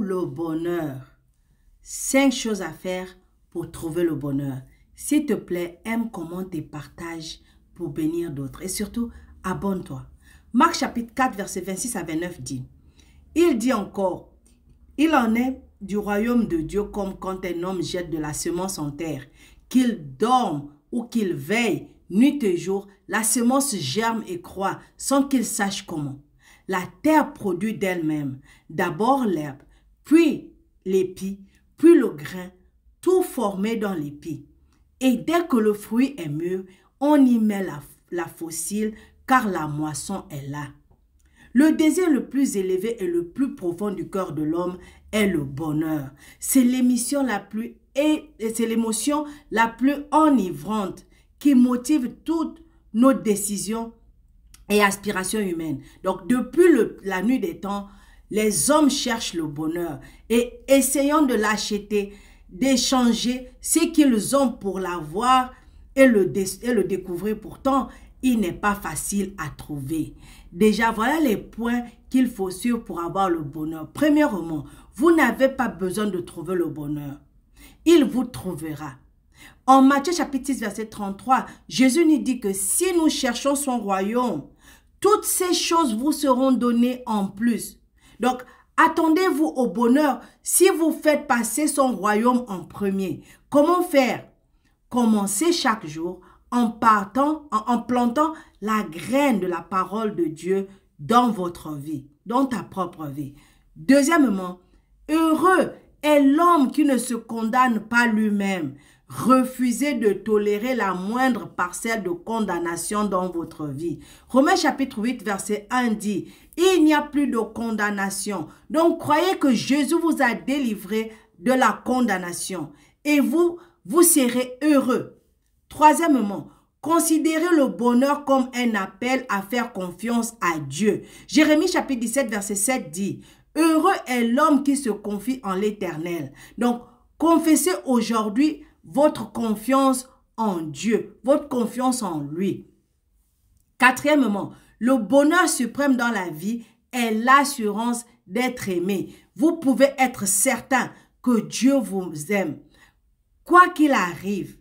le bonheur. 5 choses à faire pour trouver le bonheur. S'il te plaît, aime, commente et partage pour bénir d'autres. Et surtout, abonne-toi. Marc chapitre 4, verset 26 à 29 dit, il dit encore, il en est du royaume de Dieu comme quand un homme jette de la semence en terre, qu'il dorme ou qu'il veille, nuit et jour, la semence germe et croît sans qu'il sache comment. La terre produit d'elle-même, d'abord l'herbe, puis l'épi, puis le grain, tout formé dans l'épi. Et dès que le fruit est mûr, on y met la faucille, car la moisson est là. Le désir le plus élevé et le plus profond du cœur de l'homme est le bonheur. C'est l'émotion la plus enivrante qui motive toutes nos décisions et aspirations humaines. Donc, depuis la nuit des temps, les hommes cherchent le bonheur et essayant de l'acheter, d'échanger ce qu'ils ont pour l'avoir et le découvrir. Pourtant, il n'est pas facile à trouver. Déjà, voilà les points qu'il faut suivre pour avoir le bonheur. Premièrement, vous n'avez pas besoin de trouver le bonheur. Il vous trouvera. En Matthieu chapitre 6, verset 33, Jésus nous dit que si nous cherchons son royaume, toutes ces choses vous seront données en plus. Donc, attendez-vous au bonheur si vous faites passer son royaume en premier. Comment faire? Commencez chaque jour en plantant la graine de la parole de Dieu dans votre vie, dans ta propre vie. Deuxièmement, heureux est l'homme qui ne se condamne pas lui-même. Refusez de tolérer la moindre parcelle de condamnation dans votre vie. Romains chapitre 8, verset 1 dit, il n'y a plus de condamnation. Donc, croyez que Jésus vous a délivré de la condamnation et vous serez heureux. Troisièmement, considérez le bonheur comme un appel à faire confiance à Dieu. Jérémie chapitre 17, verset 7 dit, heureux est l'homme qui se confie en l'Éternel. Donc, confessez aujourd'hui votre confiance en Dieu, votre confiance en lui. Quatrièmement, le bonheur suprême dans la vie est l'assurance d'être aimé. Vous pouvez être certain que Dieu vous aime. Quoi qu'il arrive,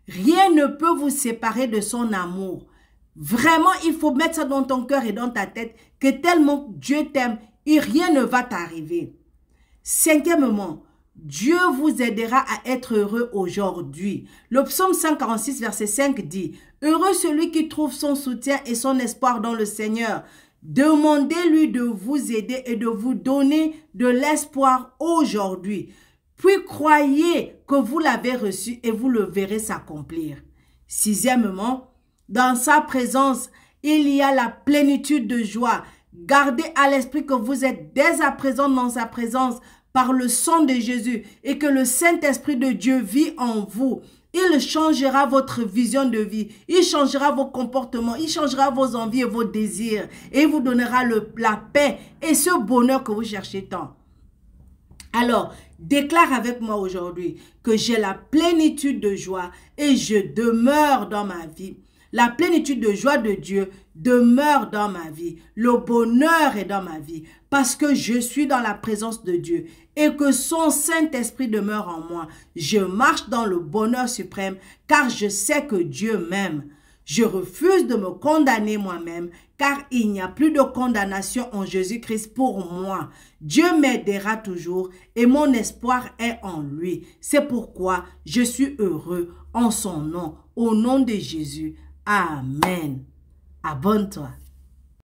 rien ne peut vous séparer de son amour. Vraiment, il faut mettre ça dans ton cœur et dans ta tête que tellement Dieu t'aime et rien ne va t'arriver. Cinquièmement, Dieu vous aidera à être heureux aujourd'hui. Le psaume 146, verset 5 dit, « Heureux celui qui trouve son soutien et son espoir dans le Seigneur. Demandez-lui de vous aider et de vous donner de l'espoir aujourd'hui. Puis croyez que vous l'avez reçu et vous le verrez s'accomplir. » Sixièmement, dans sa présence, il y a la plénitude de joie. Gardez à l'esprit que vous êtes dès à présent dans sa présence par le sang de Jésus et que le Saint-Esprit de Dieu vit en vous. Il changera votre vision de vie, il changera vos comportements, il changera vos envies et vos désirs et il vous donnera la paix et ce bonheur que vous cherchez tant. Alors, déclare avec moi aujourd'hui que j'ai la plénitude de joie et je demeure dans ma vie. La plénitude de joie de Dieu demeure dans ma vie. Le bonheur est dans ma vie parce que je suis dans la présence de Dieu et que son Saint-Esprit demeure en moi. Je marche dans le bonheur suprême car je sais que Dieu m'aime. Je refuse de me condamner moi-même car il n'y a plus de condamnation en Jésus-Christ pour moi. Dieu m'aidera toujours et mon espoir est en lui. C'est pourquoi je suis heureux en son nom, au nom de Jésus. Amen. Abonne-toi.